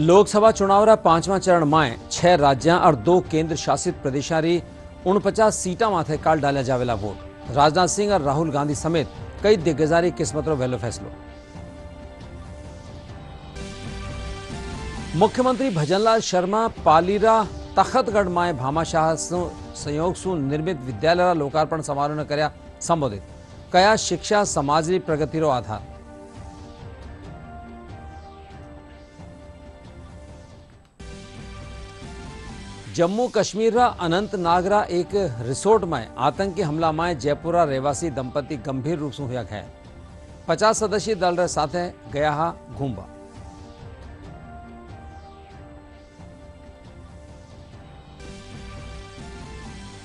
लोकसभा चुनाव पांचवा चरण में 6 राज्य और 2 केंद्र शासित प्रदेशारी 49 सीटा माथे काल डाला जावेला वोट। राजनाथ सिंह और राहुल गांधी समेत कई दिग्गजारी किस्मतों वेलो फैसलो। मुख्यमंत्री भजनलाल शर्मा पालीरा तखतगढ़ में भामाशाह संयोग सु निर्मित विद्यालय लोकार्पण समारोह ने कर्या संबोधित। कया शिक्षा समाज की प्रगति आधार। जम्मू कश्मीर अनंतनाग एक रिसोर्ट में आतंकी हमला में जयपुरा रहवासी दंपति गंभीर रूप से हुआ घायल। 50 सदस्यीय दल रे साथे गया हा घूमवा।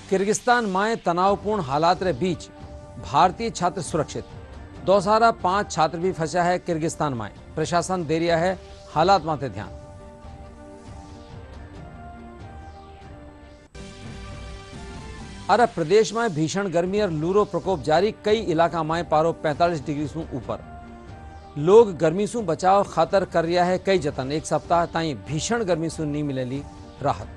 किर्गिस्तान में तनावपूर्ण हालात रे बीच भारतीय छात्र सुरक्षित। 205 छात्र भी फंसा है किर्गिस्तान में। प्रशासन दे रहा है हालात माते ध्यान। अरब प्रदेश में भीषण गर्मी और लूरो प्रकोप जारी। कई इलाका में पारो 45 डिग्री से ऊपर। लोग गर्मी से बचाव खातर कर रहा है कई जतन। एक सप्ताह ताई भीषण गर्मी से नहीं मिलेली राहत।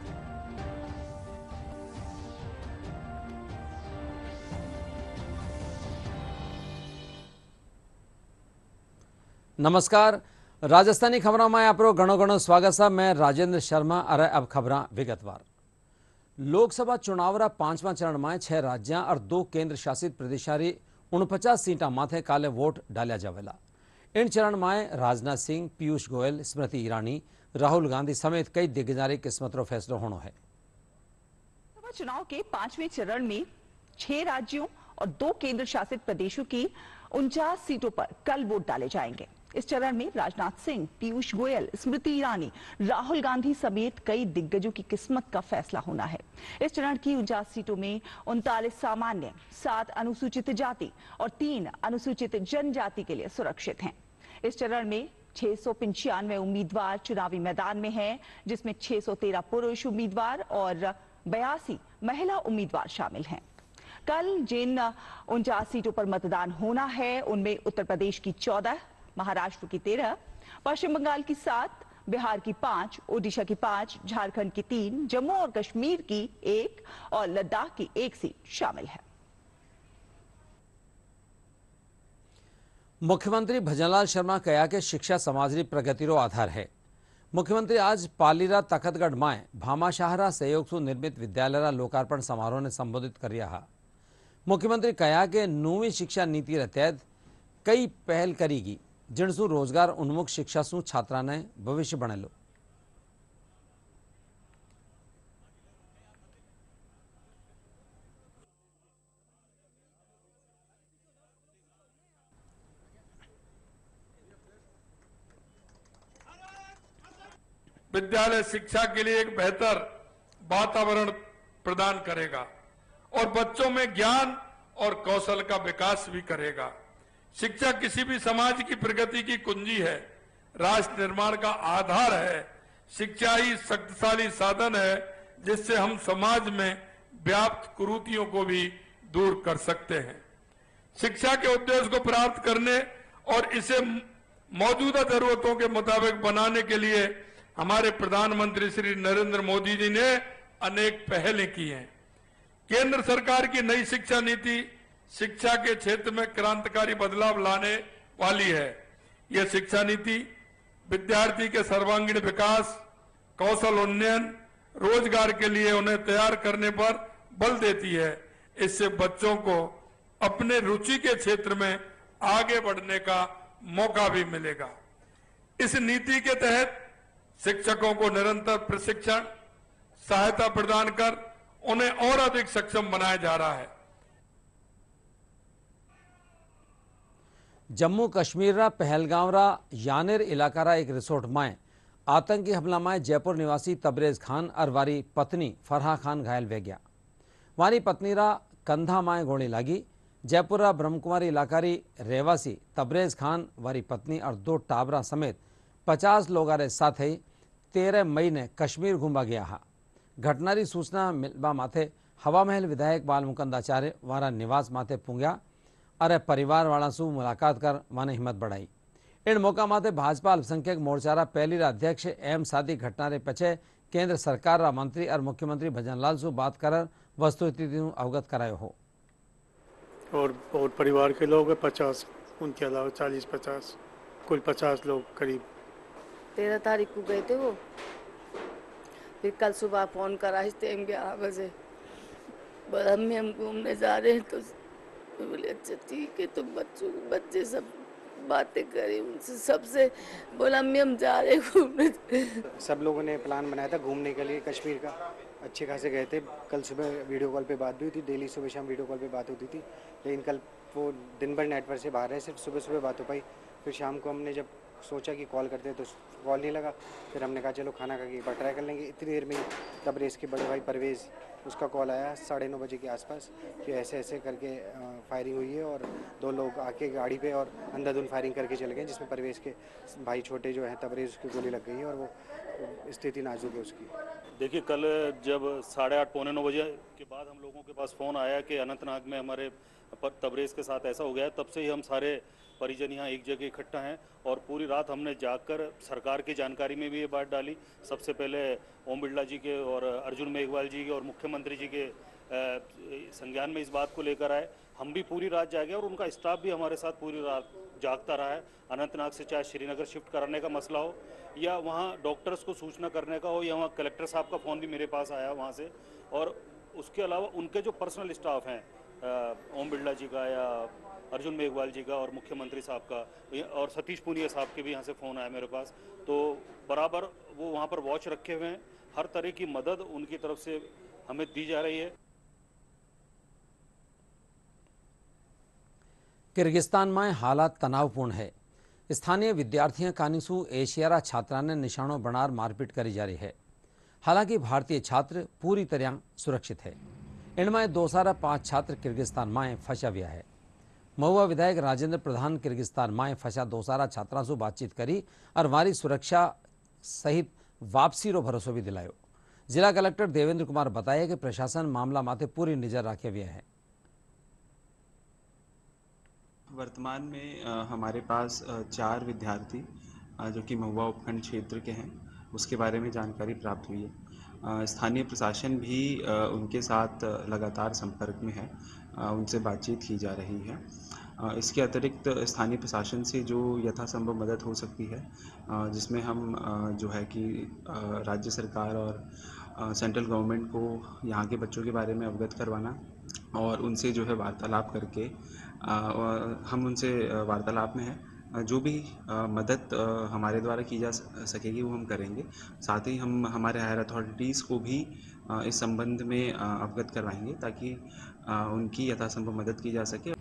नमस्कार, राजस्थानी खबरों में आपरो घणो घणो स्वागत है। मैं राजेंद्र शर्मा। अरे अब खबरां विगतवार। लोकसभा चुनाव पांचवा चरण में 6 राज्य और 2 केंद्र शासित प्रदेशारी 49 सीटा माथे काले वोट डालिया जावेला। इन चरण में राजनाथ सिंह, पीयूष गोयल, स्मृति ईरानी, राहुल गांधी समेत कई दिग्गजारी किस्मतों फैसलो होना है। लोकसभा चुनाव के 5वें चरण में 6 राज्यों और 2 केंद्र शासित प्रदेशों की 49 सीटों पर कल वोट डाले जाएंगे। इस चरण में राजनाथ सिंह, पीयूष गोयल, स्मृति ईरानी, राहुल गांधी समेत कई दिग्गजों की किस्मत का फैसला होना है। इस चरण की 49 सीटों में 39 सामान्य, 7 अनुसूचित जाति और 3 अनुसूचित जनजाति के लिए सुरक्षित हैं। इस चरण में 695 उम्मीदवार चुनावी मैदान में हैं, जिसमें 613 पुरुष उम्मीदवार और 82 महिला उम्मीदवार शामिल हैं। कल जिन 49 सीटों पर मतदान होना है उनमें उत्तर प्रदेश की 14, महाराष्ट्र की 13, पश्चिम बंगाल की 7, बिहार की 5, ओडिशा की 5, झारखंड की 3, जम्मू और कश्मीर की 1 और लद्दाख की 1 सीट शामिल है। मुख्यमंत्री भजनलाल शर्मा कहा कि शिक्षा समाज की प्रगति रो आधार है। मुख्यमंत्री आज पालीरा तखतगढ़ में भामाशाह सहयोग से निर्मित विद्यालय लोकार्पण समारोह ने संबोधित कर रहा। मुख्यमंत्री कहा कि नवी शिक्षा नीति रे तहत कई पहल करेगी, जिनसु रोजगार उन्मुख शिक्षा सु छात्रा ने भविष्य बनेलो। विद्यालय शिक्षा के लिए एक बेहतर वातावरण प्रदान करेगा और बच्चों में ज्ञान और कौशल का विकास भी करेगा। शिक्षा किसी भी समाज की प्रगति की कुंजी है, राष्ट्र निर्माण का आधार है। शिक्षा ही शक्तिशाली साधन है जिससे हम समाज में व्याप्त कुरीतियों को भी दूर कर सकते हैं। शिक्षा के उद्देश्य को प्राप्त करने और इसे मौजूदा जरूरतों के मुताबिक बनाने के लिए हमारे प्रधानमंत्री श्री नरेंद्र मोदी जी ने अनेक पहलें की हैं। केंद्र सरकार की नई शिक्षा नीति शिक्षा के क्षेत्र में क्रांतिकारी बदलाव लाने वाली है। यह शिक्षा नीति विद्यार्थी के सर्वांगीण विकास, कौशल उन्नयन, रोजगार के लिए उन्हें तैयार करने पर बल देती है। इससे बच्चों को अपने रुचि के क्षेत्र में आगे बढ़ने का मौका भी मिलेगा। इस नीति के तहत शिक्षकों को निरंतर प्रशिक्षण, सहायता प्रदान कर उन्हें और अधिक सक्षम बनाया जा रहा है। जम्मू कश्मीर पहलगांव यानेर इलाका एक रिसोर्ट में आतंकी हमला में जयपुर निवासी तबरेज खान और वारी पत्नी फरहा खान घायल हो गया। वारी पत्नी कंधा में गोली लगी। जयपुर ब्रह्मकुमारी इलाका रहवासी तबरेज खान, वारी पत्नी और 2 टाबरा समेत 50 लोग साथ 13 मई ने कश्मीर घूमवा गया है। घटना की सूचना मिलवा माथे हवा महल विधायक बाल मुकुंदाचार्य वारा निवास माथे पूंग्या और परिवार वाला सु मुलाकात कर वाने हिम्मत बढ़ाई। इन मौका ते भाजपा अल्पसंख्यक मोर्चारा पहली अध्यक्ष एम सादी घटना रे पछे केंद्र सरकार रा मंत्री और मुख्यमंत्री भजनलाल सु बात कर वस्तुस्थिति अवगत करायो हो। और परिवार के लोग 50, उनके अलावा 40-50, कुल 50 लोग करीब। 13 तारीख को गए थे वो, फिर कल सुबह फोन करा इस टाइम 11 बजे, बोला अम्मी हम घूमने जा रहे हैं। तो बोले अच्छा ठीक है। तो बच्चे सब बातें करी उनसे, सबसे बोला अम्मी हम जा रहे हैं घूमने। सब लोगों ने प्लान बनाया था घूमने के लिए कश्मीर का, अच्छे खासे गए थे। कल सुबह वीडियो कॉल पे बात भी हुई थी, डेली सुबह शाम वीडियो कॉल पे बात होती थी, लेकिन कल वो दिन भर नेट पर से बाहर रहे, सिर्फ सुबह सुबह बात हो पाई। फिर शाम को हमने जब सोचा कि कॉल करते हैं तो कॉल नहीं लगा, फिर हमने कहा चलो खाना खा के एक बार ट्राई कर लेंगे। इतनी देर में ही तबरेज़ के बड़े भाई परवेज़, उसका कॉल आया 9:30 बजे के आसपास कि ऐसे ऐसे करके फायरिंग हुई है और 2 लोग आके गाड़ी पे और अंधाधुंध फायरिंग करके चले गए, जिसमें परवेज़ के भाई छोटे जो हैं तबरेज़, उसकी गोली लग गई है और वो स्थिति नाजुक है उसकी। देखिए कल जब 8:30 पौने 9 बजे के बाद हम लोगों के पास फ़ोन आया कि अनंतनाग में हमारे तबरेज़ के साथ ऐसा हो गया, तब से ही हम सारे परिजन यहाँ एक जगह इकट्ठा हैं और पूरी रात हमने जाकर सरकार की जानकारी में भी ये बात डाली। सबसे पहले ओम बिरला जी के और अर्जुन मेघवाल जी के और मुख्यमंत्री जी के संज्ञान में इस बात को लेकर आए। हम भी पूरी रात जागे और उनका स्टाफ भी हमारे साथ पूरी रात जागता रहा है। अनंतनाग से चाहे श्रीनगर शिफ्ट कराने का मसला हो या वहाँ डॉक्टर्स को सूचना करने का हो या वहाँ कलेक्टर साहब का फ़ोन भी मेरे पास आया वहाँ से। और उसके अलावा उनके जो पर्सनल स्टाफ हैं ओम बिरला जी का या अर्जुन मेघवाल जी का और मुख्यमंत्री साहब का और सतीश पूनिया साहब के भी यहाँ से फ़ोन आया मेरे पास, तो बराबर वो वहाँ पर वॉच रखे हुए हैं। हर तरह की मदद उनकी तरफ से हमें दी जा रही है। किर्गिस्तान में हालात तनावपूर्ण है। स्थानीय विद्यार्थियों कानिसु एशियारा छात्रा ने निशानों बनार मारपीट करी जा रही है। हालांकि भारतीय छात्र पूरी तरह सुरक्षित है। इनमें 205 छात्र किर्गिस्तान में फंसा हुआ है। महुआ विधायक राजेंद्र प्रधान किर्गिस्तान में फंसा 200 छात्रों से बातचीत करी और वारी सुरक्षा सहित वापसी रो भरोसा भी दिलायो। जिला कलेक्टर देवेंद्र कुमार बताया कि प्रशासन मामला माथे पूरी नजर रखे हुए है। वर्तमान में हमारे पास 4 विद्यार्थी जो कि महुआ उपखंड क्षेत्र के हैं, उसके बारे में जानकारी प्राप्त हुई है। स्थानीय प्रशासन भी उनके साथ लगातार संपर्क में है, उनसे बातचीत की जा रही है। इसके अतिरिक्त स्थानीय प्रशासन से जो यथासंभव मदद हो सकती है, जिसमें हम जो है कि राज्य सरकार और सेंट्रल गवर्नमेंट को यहाँ के बच्चों के बारे में अवगत करवाना और उनसे जो है वार्तालाप करके हम उनसे वार्तालाप में हैं। जो भी मदद हमारे द्वारा की जा सकेगी वो हम करेंगे। साथ ही हम हमारे हायर अथॉरिटीज़ को भी इस संबंध में अवगत करवाएंगे ताकि उनकी यथासंभव मदद की जा सके।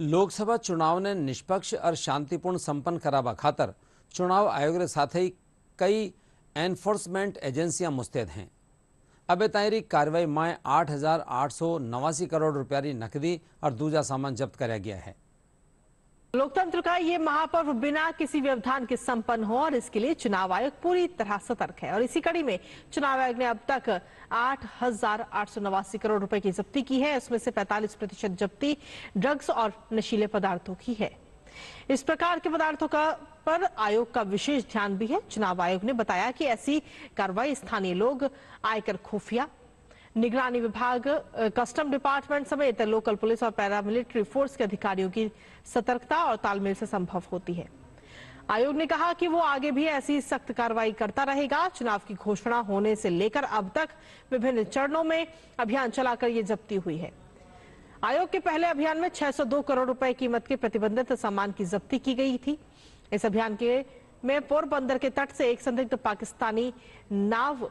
लोकसभा चुनाव ने निष्पक्ष और शांतिपूर्ण संपन्न करावा खातर चुनाव आयोग के साथ ही कई एनफोर्समेंट एजेंसियां मुस्तैद हैं। अब ताईरी कार्रवाई में 8,889 करोड़ रुपया की नकदी और दूजा सामान जब्त कराया गया है। लोकतंत्र का ये महापर्व बिना किसी व्यवधान के संपन्न हो और इसके लिए चुनाव आयोग पूरी तरह सतर्क है। और इसी कड़ी में चुनाव आयोग ने अब तक 8,889 करोड़ रुपए की जब्ती की है। इसमें से 45% जब्ती ड्रग्स और नशीले पदार्थों की है। इस प्रकार के पदार्थों पर आयोग का विशेष ध्यान भी है। चुनाव आयोग ने बताया कि ऐसी कार्रवाई स्थानीय लोग, आयकर खुफिया, निगरानी विभाग, कस्टम डिपार्टमेंट समेत लोकल पुलिस और पैरामिलिट्री फोर्स के अधिकारियों की सतर्कता और तालमेल से संभव होती है। आयोग ने कहा कि वो आगे भी ऐसी सख्त कार्रवाई करता रहेगा। चुनाव की घोषणा होने से लेकर अब तक विभिन्न चरणों में अभियान चलाकर ये जब्ती हुई है। आयोग के पहले अभियान में 602 करोड़ रुपए कीमत के प्रतिबंधित सामान की जब्ती की गई थी। इस अभियान में पोरबंदर के तट से एक संदिग्ध पाकिस्तानी नाव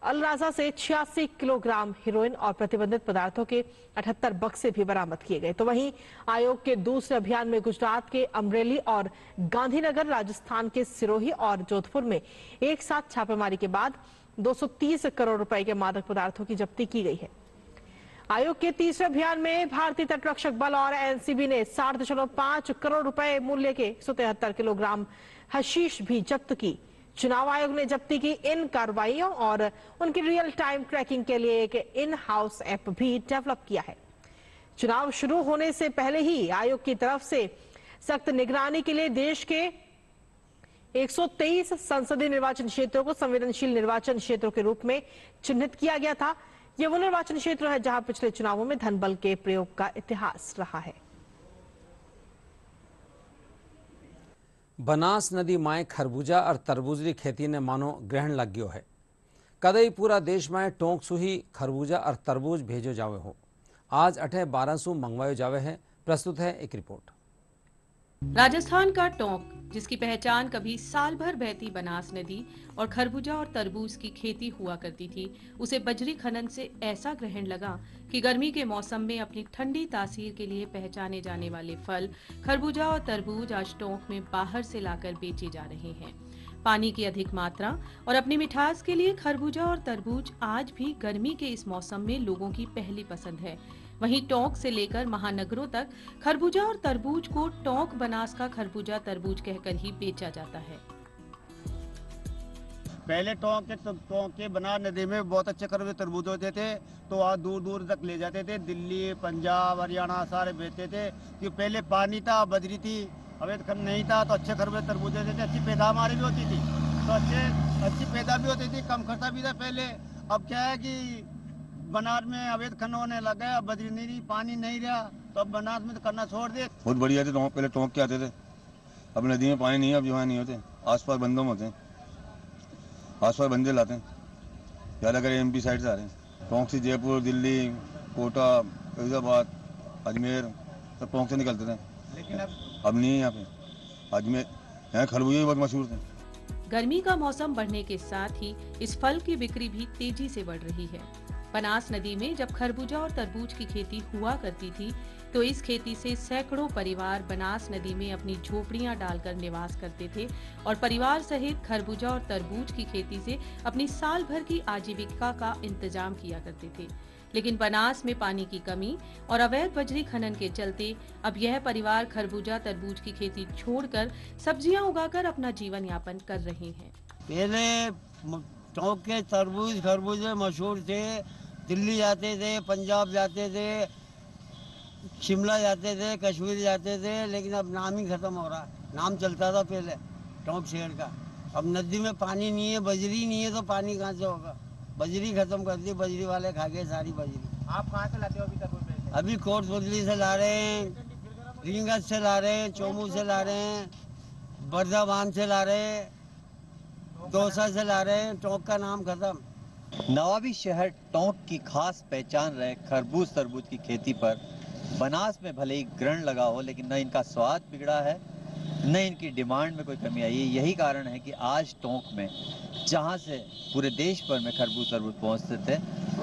अल राजा से 86 किलोग्राम हेरोइन और प्रतिबंधित पदार्थों के 78 बक्से भी बरामद किए गए। तो वहीं आयोग के दूसरे अभियान में गुजरात के अमरेली और गांधीनगर, राजस्थान के सिरोही और जोधपुर में एक साथ छापेमारी के बाद 230 करोड़ रुपए के मादक पदार्थों की जब्ती की गई है। आयोग के तीसरे अभियान में भारतीय तटरक्षक बल और एनसीबी ने 7.5 करोड़ रुपए मूल्य के 173 किलोग्राम हशीश भी जब्त की। चुनाव आयोग ने जब्ती की इन कार्रवाइयों और उनकी रियल टाइम ट्रैकिंग के लिए एक इन हाउस ऐप भी डेवलप किया है। चुनाव शुरू होने से पहले ही आयोग की तरफ से सख्त निगरानी के लिए देश के 123 संसदीय निर्वाचन क्षेत्रों को संवेदनशील निर्वाचन क्षेत्रों के रूप में चिन्हित किया गया था। ये वो निर्वाचन क्षेत्र है जहां पिछले चुनावों में धन बल के प्रयोग का इतिहास रहा है। बनास नदी माए खरबूजा और तरबूज की खेती ने मानो ग्रहण लग गयो है। कदई पूरा देश में टोंक सुही खरबूजा और तरबूज भेजो जावे हो। आज 1200 मंगवायो जावे है। प्रस्तुत है एक रिपोर्ट। राजस्थान का टोंक, जिसकी पहचान कभी साल भर बहती बनास नदी और खरबूजा और तरबूज की खेती हुआ करती थी, उसे बजरी खनन से ऐसा ग्रहण लगा कि गर्मी के मौसम में अपनी ठंडी तासीर के लिए पहचाने जाने वाले फल खरबूजा और तरबूज आज टोंक में बाहर से लाकर बेचे जा रहे हैं। पानी की अधिक मात्रा और अपनी मिठास के लिए खरबूजा और तरबूज आज भी गर्मी के इस मौसम में लोगों की पहली पसंद है। वहीं टोंक से लेकर महानगरों तक खरबूजा और तरबूज को टोंक बनास का खरबूजा तरबूज कहकर ही बेचा जाता है। पहले टोंक के बनास नदी में बहुत अच्छे खरबूजे तरबूज होते थे, तो आज दूर दूर तक ले जाते थे। दिल्ली, पंजाब, हरियाणा सारे बेचते थे, क्योंकि पहले पानी था, बजरी थी, अवैध खनन नहीं था, तो अच्छे खरबूजे तरबूज होते थे। अच्छी पैदावार भी होती थी, तो अच्छी पैदा भी होती थी, कम खर्चा भी था पहले। अब क्या है कि बनास में अवैध खनन होने लगा, बजरी नहीं रही, पानी नहीं रहा, तो अब बनास में तो करना छोड़ दे। बहुत बढ़िया थे टोंक, पहले टोंक के आते थे, अब नदी में पानी नहीं है, अब यहाँ नहीं होते, आसपास बंदों में होते हैं, आसपास बंदे लाते हैं, ज़्यादातर MP साइड से आ रहे हैं। टोंक से जयपुर, दिल्ली, कोटा, फैजाबाद, अजमेर सब टोंक से निकलते थे, लेकिन अब नहीं है यहाँ पे। अजमेर यहाँ खरबूजे भी बहुत मशहूर थे। गर्मी का मौसम बढ़ने के साथ ही इस फल की बिक्री भी तेजी से बढ़ रही है। बनास नदी में जब खरबूजा और तरबूज की खेती हुआ करती थी, तो इस खेती से सैकड़ों परिवार बनास नदी में अपनी झोपड़ियां डालकर निवास करते थे और परिवार सहित खरबूजा और तरबूज की खेती से अपनी साल भर की आजीविका का इंतजाम किया करते थे। लेकिन बनास में पानी की कमी और अवैध बजरी खनन के चलते अब यह परिवार खरबूजा तरबूज की खेती छोड़कर सब्जियां उगाकर अपना जीवन यापन कर रहे हैं। पहले टोंक के तरबूज खरबूजे मशहूर थे, दिल्ली जाते थे, पंजाब जाते थे, शिमला जाते थे, कश्मीर जाते थे, लेकिन अब नाम ही खत्म हो रहा है। नाम चलता था पहले टोंक शहर का, अब नदी में पानी नहीं है, बजरी नहीं है, तो पानी कहाँ से होगा। बजरी खत्म कर दी, बजरी वाले खा गए सारी बजरी। आप कहाँ से लाते हो अभी तक? अभी कोट बदली से ला रहे हैं, रींगत से ला रहे हैं, चोमू से ला रहे हैं, बर्दाबान से ला रहे हैं, दौसा से ला रहे हैं। टोंक का नाम खत्म। नवाबी शहर टोंक की खास पहचान रहे खरबूज तरबूज की खेती पर बनास में भले ही ग्रहण लगा हो, लेकिन न इनका स्वाद बिगड़ा है, न इनकी डिमांड में कोई कमी आई है। यही कारण है कि आज टोंक में जहां से पूरे देश भर में खरबूज तरबूज पहुंचते थे,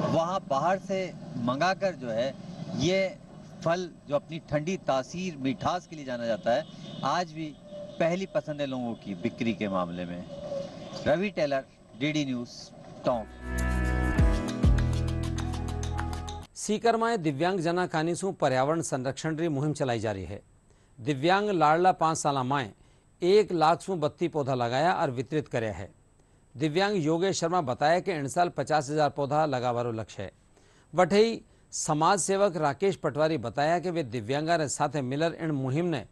वहां बाहर से मंगाकर जो है ये फल जो अपनी ठंडी तासीर मिठास के लिए जाना जाता है, आज भी पहली पसंद है लोगों की बिक्री के मामले में। Ravi Tailor, DD news, Tonk. सीकर में दिव्यांग जना कानीसू पर्यावरण संरक्षण की मुहिम चलाई जा रही है। दिव्यांग लाडला 5 साल माए 1 लाख सू 32 पौधा लगाया और वितरित कराया है। दिव्यांग योगेश शर्मा बताया कि इन साल 50,000 पौधा लगावारो लक्ष्य है। वठई समाज सेवक राकेश पटवारी बताया कि वे दिव्यांगा ने साथ मिलर इन मुहिम ने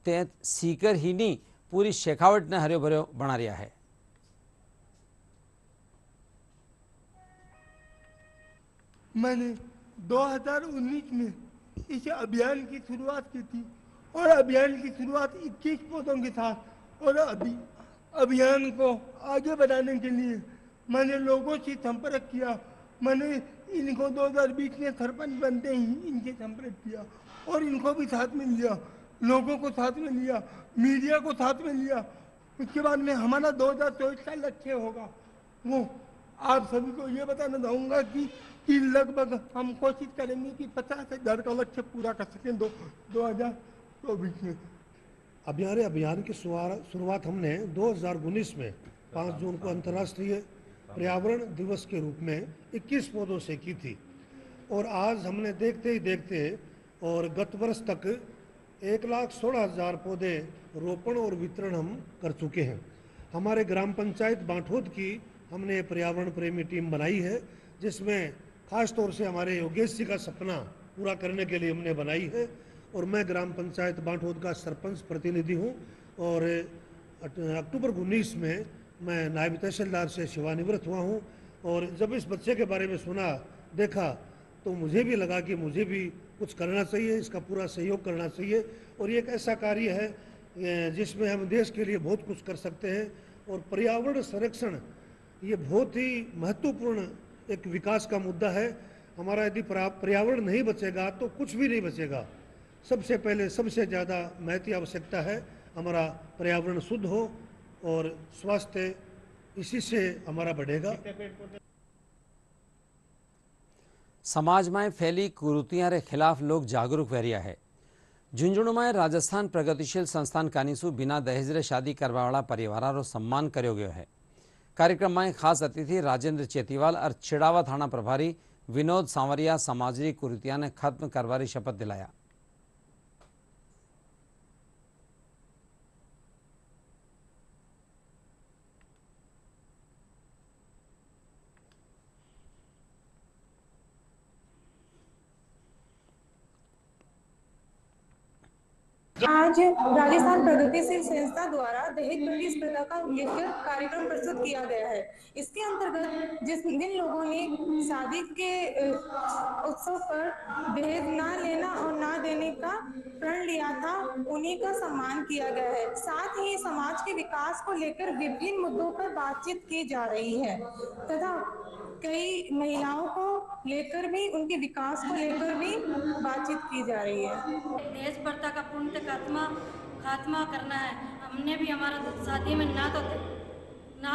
तहत सीकर ही नहीं पूरी शेखावट ने हरियो भरियो बना रिया है। मैंने 2019 में इस अभियान की शुरुआत की थी और अभियान की शुरुआत 21 पौधों के साथ, और अभी अभियान को आगे बढ़ाने के लिए मैंने लोगों से संपर्क किया। मैंने इनको 2020 में सरपंच बनते ही इनसे संपर्क किया और इनको भी साथ में लिया, लोगों को साथ में लिया, मीडिया को साथ में लिया। उसके बाद में हमारा 2024 का लक्ष्य होगा, वो आप सभी को ये बताना चाहूँगा कि लगभग हम कोशिश करेंगे कि 50,000 का लक्ष्य पूरा कर सकें 2024 में। अभियान की शुरुआत हमने 2019 में 5 जून को अंतर्राष्ट्रीय पर्यावरण दिवस के रूप में 21 पौधों से की थी, और आज हमने देखते ही देखते और गत वर्ष तक 1,16,000 पौधे रोपण और वितरण हम कर चुके हैं। हमारे ग्राम पंचायत बांठोद की हमने पर्यावरण प्रेमी टीम बनाई है, जिसमें खास तौर से हमारे योगेश जी का सपना पूरा करने के लिए हमने बनाई है। और मैं ग्राम पंचायत बांठोद का सरपंच प्रतिनिधि हूँ और अक्टूबर 19 में मैं नायब तहसीलदार से सेवानिवृत्त हुआ हूँ। और जब इस बच्चे के बारे में सुना देखा तो मुझे भी लगा कि मुझे भी कुछ करना चाहिए, इसका पूरा सहयोग करना चाहिए। और ये एक ऐसा कार्य है जिसमें हम देश के लिए बहुत कुछ कर सकते हैं। और पर्यावरण संरक्षण ये बहुत ही महत्वपूर्ण एक विकास का मुद्दा है। हमारा यदि पर्यावरण नहीं बचेगा तो कुछ भी नहीं बचेगा। सबसे पहले सबसे ज़्यादा महत्व आवश्यकता है हमारा पर्यावरण शुद्ध हो और स्वास्थ्य इसी से हमारा बढ़ेगा। समाज में फैली कुरीतियों के खिलाफ लोग जागरूक वरिया है। झुंझुनू में राजस्थान प्रगतिशील संस्थान कानीसू बिना दहेज रे शादी करवावाला परिवारों सम्मान कर्यो गयो है। कार्यक्रम में खास अतिथि राजेंद्र चेतीवाल और छिड़ावा थाना प्रभारी विनोद सांवरिया समाज की कुरीतियां ने खत्म करवारी शपथ दिलाया। आज राजस्थान प्रगतिशील संस्था द्वारा दहेज बंदी प्रथा का लेकर कार्यक्रम प्रस्तुत किया गया है। इसके अंतर्गत जिन लोगों ने शादी के उत्सव पर दहेज ना लेना और ना देने का प्रण लिया था, उन्हीं का सम्मान किया गया है। साथ ही समाज के विकास को लेकर विभिन्न मुद्दों पर बातचीत की जा रही है तथा कई महिलाओं को लेकर भी, उनके विकास को लेकर भी बातचीत की जा रही है। दहेज प्रथा का पूर्ण खात्मा करना है। हमने भी हमारा शादी में ना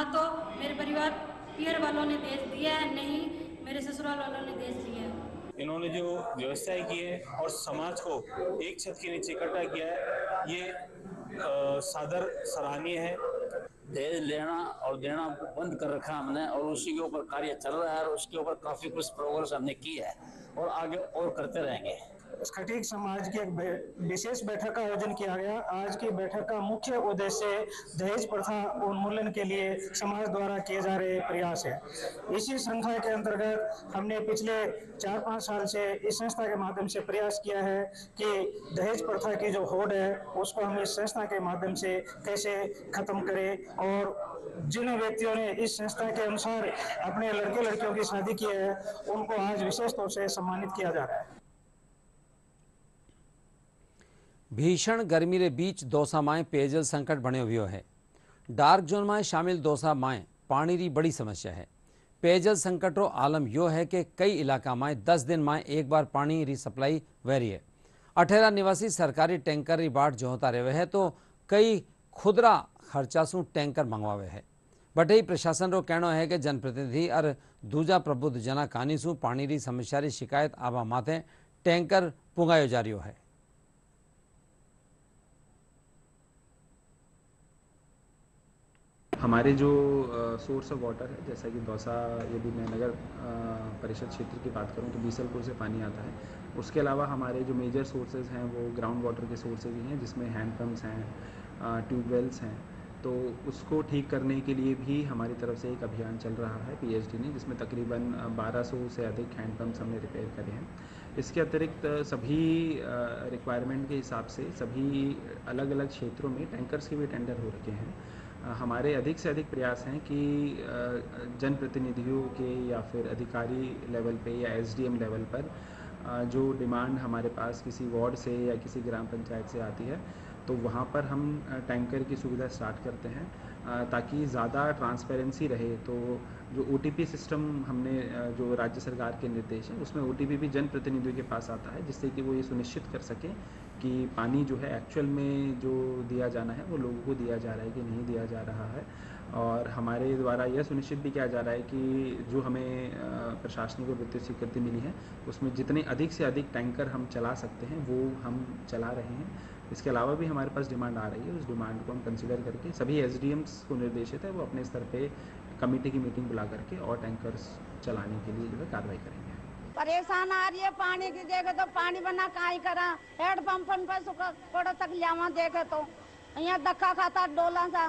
तो मेरे परिवार पियर वालों ने दहेज दिया है, नहीं मेरे ससुराल वालों ने दहेज दिया है। इन्होंने जो व्यवस्थाएं की है और समाज को एक छत के नीचे इकट्ठा किया है, ये सादर सराहनीय है। दहेज लेना और देना बंद कर रखा हमने और उसी के ऊपर कार्य चल रहा है और उसके ऊपर काफी कुछ प्रोग्रेस हमने की है और आगे और करते रहेंगे। खटीक समाज की एक विशेष बैठक का आयोजन किया गया। आज की बैठक का मुख्य उद्देश्य दहेज प्रथा उन्मूलन के लिए समाज द्वारा किए जा रहे प्रयास है। इसी श्रृंखला के अंतर्गत हमने पिछले 4-5 साल से इस संस्था के माध्यम से प्रयास किया है कि दहेज प्रथा की जो होड़ है उसको हम इस संस्था के माध्यम से कैसे खत्म करें और जिन व्यक्तियों ने इस संस्था के अनुसार अपने लड़के लड़कियों की शादी की है उनको आज विशेष तौर से सम्मानित किया जा रहा है। भीषण गर्मी के बीच दौसा में पेयजल संकट बनो हुए है। डार्क जोन में शामिल दौसा में पानी की बड़ी समस्या है। पेयजल संकट रो आलम यो है कि कई इलाका में 10 दिन में एक बार पानी री सप्लाई वही है। अठेरा निवासी सरकारी टैंकर री बाट जोहता रहे है तो कई खुदरा खर्चासू टैंकर मंगवावे है। बटे प्रशासन रो कहना है कि जनप्रतिनिधि और दूजा प्रबुद्ध जना कानीसू पानी री समस्या री शिकायत आवा माथे टैंकर पुंगायो जा रही है। हमारे जो सोर्स ऑफ वाटर है, जैसा कि दौसा, यदि मैं नगर परिषद क्षेत्र की बात करूं तो बीसलपुर से पानी आता है। उसके अलावा हमारे जो मेजर सोर्सेज हैं वो ग्राउंड वाटर के सोर्सेज ही हैं, जिसमें हैंड पम्प्स हैं, ट्यूबवेल्स हैं। तो उसको ठीक करने के लिए भी हमारी तरफ से एक अभियान चल रहा है पीएचडी ने, जिसमें तकरीबन 1200 से अधिक हैंड पम्प्स हमने रिपेयर करे हैं। इसके अतिरिक्त सभी रिक्वायरमेंट के हिसाब से सभी अलग अलग क्षेत्रों में टैंकर्स के भी टेंडर हो रखे हैं। हमारे अधिक से अधिक प्रयास हैं कि जनप्रतिनिधियों के या फिर अधिकारी लेवल पे या एसडीएम लेवल पर जो डिमांड हमारे पास किसी वार्ड से या किसी ग्राम पंचायत से आती है तो वहाँ पर हम टैंकर की सुविधा स्टार्ट करते हैं ताकि ज़्यादा ट्रांसपेरेंसी रहे। तो जो ओटीपी सिस्टम हमने जो राज्य सरकार के निर्देश हैं उसमें ओटीपी भी जनप्रतिनिधियों के पास आता है, जिससे कि वो ये सुनिश्चित कर सकें कि पानी जो है एक्चुअल में जो दिया जाना है वो लोगों को दिया जा रहा है कि नहीं दिया जा रहा है। और हमारे द्वारा यह सुनिश्चित भी किया जा रहा है कि जो हमें प्रशासनिक और वित्तीय स्वीकृति मिली है उसमें जितने अधिक से अधिक टैंकर हम चला सकते हैं वो हम चला रहे हैं। इसके अलावा भी हमारे पास डिमांड आ रही है, उस डिमांड को हम कंसिडर करके सभी एसडीएम्स को निर्देशित है वो अपने स्तर पे कमेटी की मीटिंग बुला करके और टैंकर्स चलाने के लिए जो है कार्रवाई करेंगे। परेशान आ रही है पानी की, देखे तो पानी बना काई करा हेड पंपन पर कोड़ा तक लियावा, देखे तो यहाँ धक्का खाता डोला सा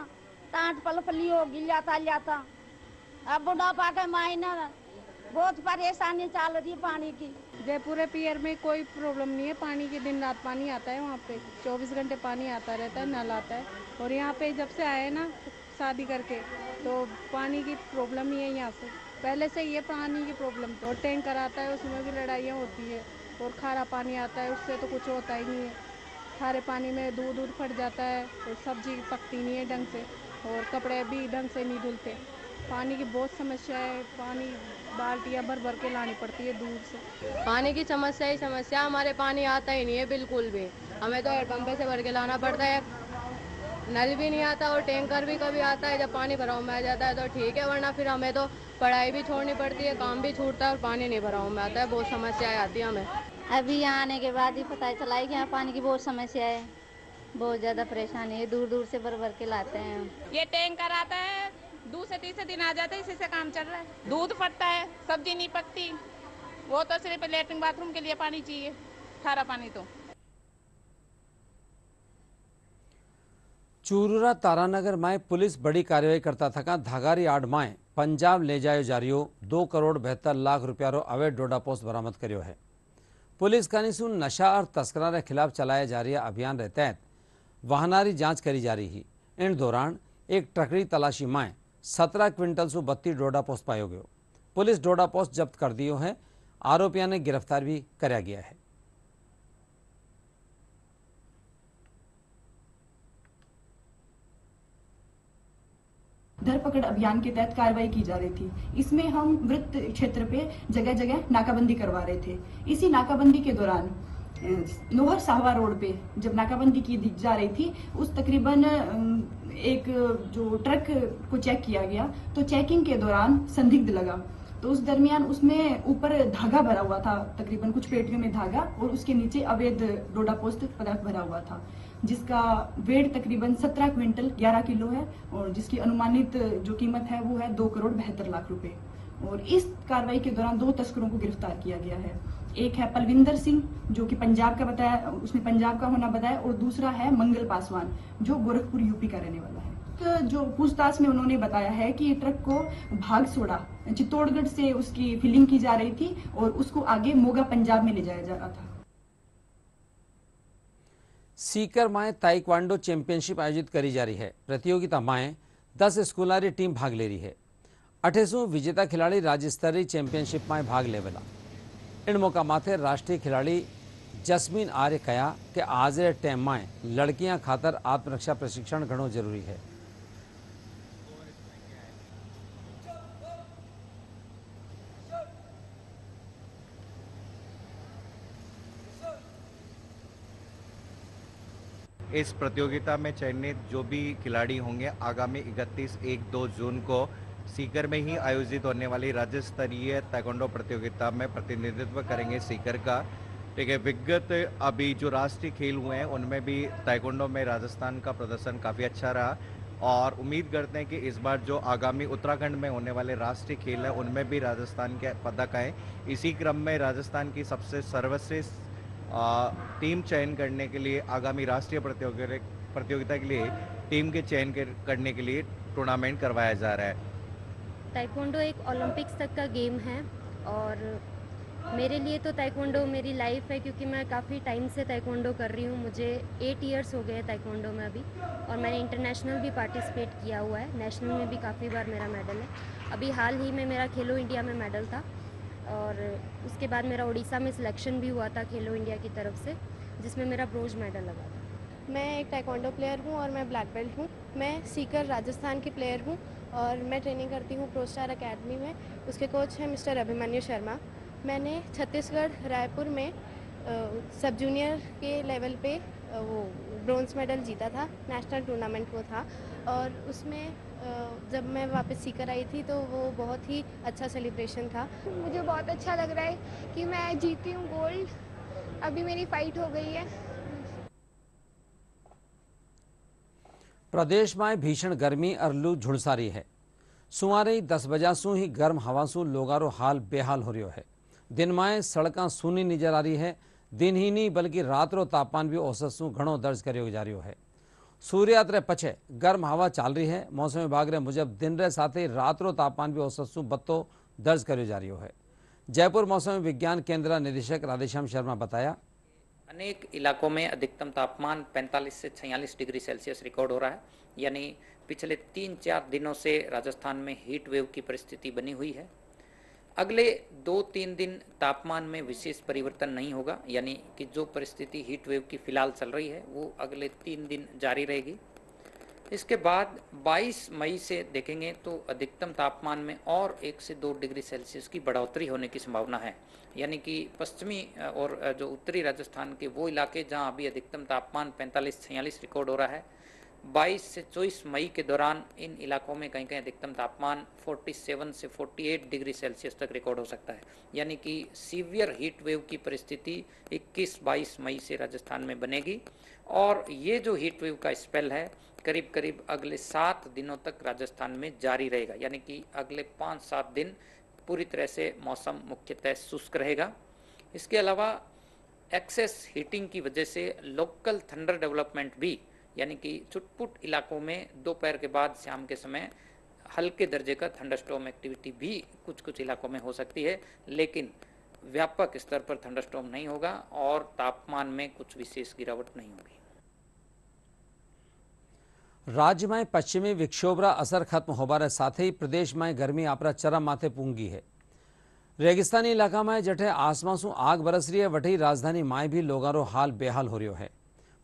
टाट पल पली हो लियाता। अब बुढ़ापा के मायने बहुत परेशानी चल रही है पानी की। जयपुर पियर में कोई प्रॉब्लम नहीं है, पानी की दिन रात पानी आता है, वहाँ पे 24 घंटे पानी आता रहता है, नल आता है। और यहाँ पे जब से आए ना शादी करके, तो पानी की प्रॉब्लम ही है यहाँ से, पहले से ये पानी की प्रॉब्लम। और टैंकर आता है, उसमें भी लड़ाइयाँ होती है। और खारा पानी आता है, उससे तो कुछ होता ही नहीं है। खारे पानी में दूध फट जाता है, और सब्जी पकती नहीं है ढंग से, और कपड़े भी ढंग से नहीं धुलते। पानी की बहुत समस्या है, पानी बाल्टियाँ भर भर के लानी पड़ती है दूर से। पानी की समस्या ही समस्या, हमारे पानी आता ही नहीं है बिल्कुल भी, हमें तो हैंडपंप से भर के लाना पड़ता है। नल भी नहीं आता और टैंकर भी कभी आता है, जब पानी भराव में आ जाता है तो ठीक है, वरना फिर हमें तो पढ़ाई भी छोड़नी पड़ती है, काम भी छूटता है और पानी नहीं भराव में आता है। बहुत समस्याएं आती है हमें। अभी यहाँ आने के बाद ही पता चला है कि यहाँ पानी की बहुत समस्या है, बहुत ज़्यादा परेशानी है, दूर दूर से भर भर के लाते हैं। ये टैंकर आता है, दूसरे तीसरे दिन आ जाता है, इसी से काम चल रहा है। दूध फटता है, सब्जी नहीं पकती, वो तो सिर्फ लेटरिन बाथरूम के लिए पानी चाहिए, खारा पानी तो। चूरूरा तारानगर में पुलिस बड़ी कार्रवाई करता थका धागारी आड़ में पंजाब ले जायो जारियो 2 करोड़ 72 लाख रुपया रो अवैध डोडा पोस्ट बरामद करियो है। पुलिस कानीसू नशा और तस्करा के खिलाफ चलाया जा रहा अभियान के तहत वाहनारी जांच करी जा रही। इन दौरान एक ट्रकड़ी तलाशी में 17 क्विंटल सु 32 डोडा पोस्ट पायो गयो। पुलिस डोडा पोस्ट जब्त कर दियो है, आरोपियों ने गिरफ्तार भी कराया गया है। धरपकड़ अभियान के तहत कार्रवाई की जा रही थी। इसमें हम वृत्त क्षेत्र पे जगह जगह नाकाबंदी करवा रहे थे। इसी नाकाबंदी के दौरान नोहर साहवा रोड पे जब नाकाबंदी की जा रही थी, उस तकरीबन एक जो ट्रक को चेक किया गया, तो चेकिंग के दौरान संदिग्ध लगा, तो उस दरमियान उसमें ऊपर धागा भरा हुआ था, तकरीबन कुछ पेटियों में धागा, और उसके नीचे अवैध डोडा पोस्ट पदार्थ भरा हुआ था, जिसका वेट तकरीबन 17 क्विंटल 11 किलो है, और जिसकी अनुमानित जो कीमत है वो है 2 करोड़ 72 लाख रुपए। और इस कार्रवाई के दौरान 2 तस्करों को गिरफ्तार किया गया है। एक है पलविंदर सिंह, जो कि पंजाब का बताया, उसने पंजाब का होना बताया, और दूसरा है मंगल पासवान, जो गोरखपुर यूपी का रहने वाला है। तो जो पूछताछ में उन्होंने बताया है कि ट्रक को भागसोड़ा चित्तौड़गढ़ से उसकी फिलिंग की जा रही थी और उसको आगे मोगा पंजाब में ले जाया जा रहा था। सीकर में ताइक्वांडो चैंपियनशिप आयोजित करी जा रही है। प्रतियोगिता में 10 स्कूलारी टीम भाग ले रही है। 28 विजेता खिलाड़ी राज्य स्तरीय चैंपियनशिप में भाग लेवेला। इन मौका माथे राष्ट्रीय खिलाड़ी जस्मीन आर्य कहा कि आज के टाइम में लड़कियां खातर आत्मरक्षा प्रशिक्षण घणो जरूरी है। इस प्रतियोगिता में चयनित जो भी खिलाड़ी होंगे आगामी 31-1-2 जून को सीकर में ही आयोजित होने वाली राज्य स्तरीय ताइक्वांडो प्रतियोगिता में प्रतिनिधित्व करेंगे सीकर का। ठीक है, विगत अभी जो राष्ट्रीय खेल हुए हैं उनमें भी ताइक्वांडो में राजस्थान का प्रदर्शन काफ़ी अच्छा रहा, और उम्मीद करते हैं कि इस बार जो आगामी उत्तराखंड में होने वाले राष्ट्रीय खेल हैं उनमें भी राजस्थान के पदक आए। इसी क्रम में राजस्थान की सबसे सर्वश्रेष्ठ टीम चयन करने के लिए आगामी राष्ट्रीय प्रतियोगिता के लिए टीम के चयन करने के लिए टूर्नामेंट करवाया जा रहा है। ताइक्वांडो एक ओलंपिक्स तक का गेम है, और मेरे लिए तो ताइक्वांडो मेरी लाइफ है, क्योंकि मैं काफ़ी टाइम से ताइक्वांडो कर रही हूँ। मुझे 8 इयर्स हो गए ताइक्वांडो में अभी, और मैंने इंटरनेशनल भी पार्टिसिपेट किया हुआ है। नेशनल में भी काफ़ी बार मेरा मेडल है। अभी हाल ही में मेरा खेलो इंडिया में मेडल था, और उसके बाद मेरा उड़ीसा में सिलेक्शन भी हुआ था खेलो इंडिया की तरफ से, जिसमें मेरा ब्रोंज मेडल लगा था। मैं एक ताइक्वांडो प्लेयर हूँ और मैं ब्लैक बेल्ट हूँ। मैं सीकर राजस्थान की प्लेयर हूँ और मैं ट्रेनिंग करती हूँ प्रो स्टार अकेडमी में। उसके कोच हैं मिस्टर अभिमन्यु शर्मा। मैंने छत्तीसगढ़ रायपुर में सब जूनियर के लेवल पे वो ब्रोंज मेडल जीता था, नेशनल टूर्नामेंट वो था, और उसमें जब मैं वापस सीकर आई थी तो वो बहुत ही अच्छा सेलिब्रेशन था। मुझे बहुत अच्छा लग रहा है कि मैं जीती हूँ गोल्ड। अभी मेरी फाइट हो गई है। प्रदेश में भीषण गर्मी और लू झुलसारी है। सुमारे 10 बजा सू ही गर्म हवा सू लोगारो हाल बेहाल हो रहा है। दिन में सड़क सूनी नजर आ रही है। दिन ही नहीं बल्कि रात रो तापमान भी औसत सू घणो दर्ज करियो जा रहा है। सूर्यास्त रे पछे गर्म हवा चाल रही है। मौसम विभाग रे मुजब दिन रे साथ ही रात रो तापमान भी औसत सू 32 दर्ज करियो जा रहा है। जयपुर मौसम विज्ञान केंद्र निदेशक राधेश्याम शर्मा बताया, अनेक इलाकों में अधिकतम तापमान 45 से 46 डिग्री सेल्सियस रिकॉर्ड हो रहा है। यानी पिछले 3-4 दिनों से राजस्थान में हीट वेव की परिस्थिति बनी हुई है। अगले 2-3 दिन तापमान में विशेष परिवर्तन नहीं होगा, यानी कि जो परिस्थिति हीट वेव की फिलहाल चल रही है वो अगले 3 दिन जारी रहेगी। इसके बाद 22 मई से देखेंगे तो अधिकतम तापमान में और 1 से 2 डिग्री सेल्सियस की बढ़ोतरी होने की संभावना है। यानी कि पश्चिमी और जो उत्तरी राजस्थान के वो इलाके जहां अभी अधिकतम तापमान 45-46 रिकॉर्ड हो रहा है, 22 से 24 मई के दौरान इन इलाकों में कहीं कहीं अधिकतम तापमान 47 से 48 डिग्री सेल्सियस तक रिकॉर्ड हो सकता है। यानी कि सीवियर हीट वेव की परिस्थिति 21-22 मई से राजस्थान में बनेगी और ये जो हीट वेव का स्पेल है करीब करीब अगले 7 दिनों तक राजस्थान में जारी रहेगा। यानी कि अगले 5-7 दिन पूरी तरह से मौसम मुख्यतः शुष्क रहेगा। इसके अलावा एक्सेस हीटिंग की वजह से लोकल थंडर डेवलपमेंट भी, यानी कि छुटपुट इलाकों में दोपहर के बाद शाम के समय हल्के दर्जे का थंडरस्टॉर्म एक्टिविटी भी कुछ इलाकों में हो सकती है, लेकिन व्यापक स्तर पर थंडरस्टॉर्म नहीं होगा और तापमान में कुछ विशेष गिरावट नहीं होगी। राज्य में पश्चिमी विक्षोभरा असर खत्म होबारे साथ ही प्रदेश में गर्मी आपरा चरम माथे पूंगी है। रेगिस्तानी इलाका में जठे आसमां सु आग बरस रही है, वठी राजधानी में भी लोगारो हाल बेहाल हो रही है।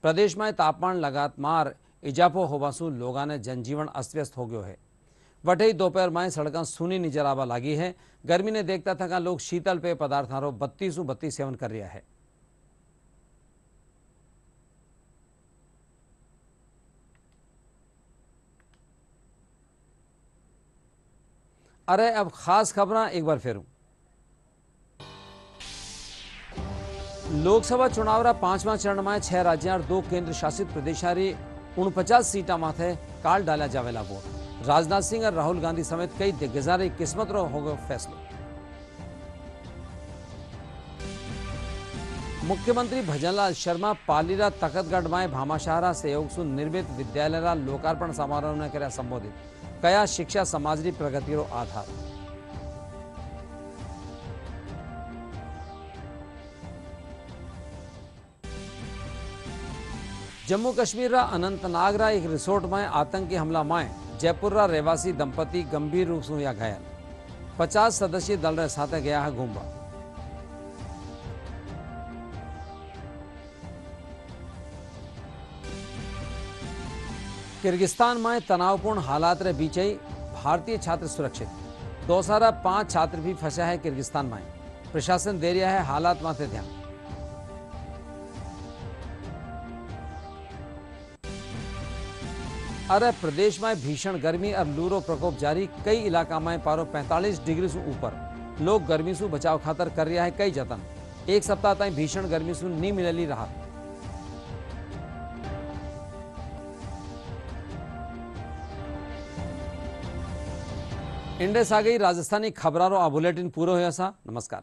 प्रदेश में तापमान लगातार इजाफो होवासु लोगों ने जनजीवन अस्त व्यस्त हो गयो है। वटे दोपहर में सड़क सूनी नजर आवा लगी है। गर्मी ने देखता थका लोग शीतल पेय पदार्थों 32 सेवन कर रहा है। अरे अब खास खबर एक बार फिर लोकसभा चुनाव 5वां चरण में 6 राज्य और 2 केंद्र शासित प्रदेशारी 49 सीटा माथे काल डाला जावेला वोट। राजनाथ सिंह और राहुल गांधी समेत कई दिग्गजारी किस्मत रो होगा फैसलो। मुख्यमंत्री भजनलाल शर्मा पालीरा तखतगढ़ में भामाशाहरा सहयोग सु निर्मित विद्यालय लोकार्पण समारोह ने कर्या संबोधित। कया शिक्षा समाज की प्रगति रो आधार। जम्मू कश्मीर अनंतनाग एक रिसोर्ट में आतंकी हमला में जयपुर रहवासी दंपति गंभीर रूप से हुआ घायल। 50 सदस्यीय दल रे साथ गया है घूमवा। किर्गिस्तान में तनावपूर्ण हालात रे बीच ही भारतीय छात्र सुरक्षित। 205 छात्र भी फंसा है किर्गिस्तान में। प्रशासन दे रहा है हालात माथे ध्यान। अरे प्रदेश में भीषण गर्मी और लूरो प्रकोप जारी। कई इलाका में पारो 45 डिग्री से ऊपर। लोग गर्मी से बचाव खातर कर रहा है कई जतन। एक सप्ताह तक भीषण गर्मी से नहीं मिलेली राहत। इंडेस आ गई राजस्थानी खबरारो आ बुलेटिन पूरो हुआ सा। नमस्कार।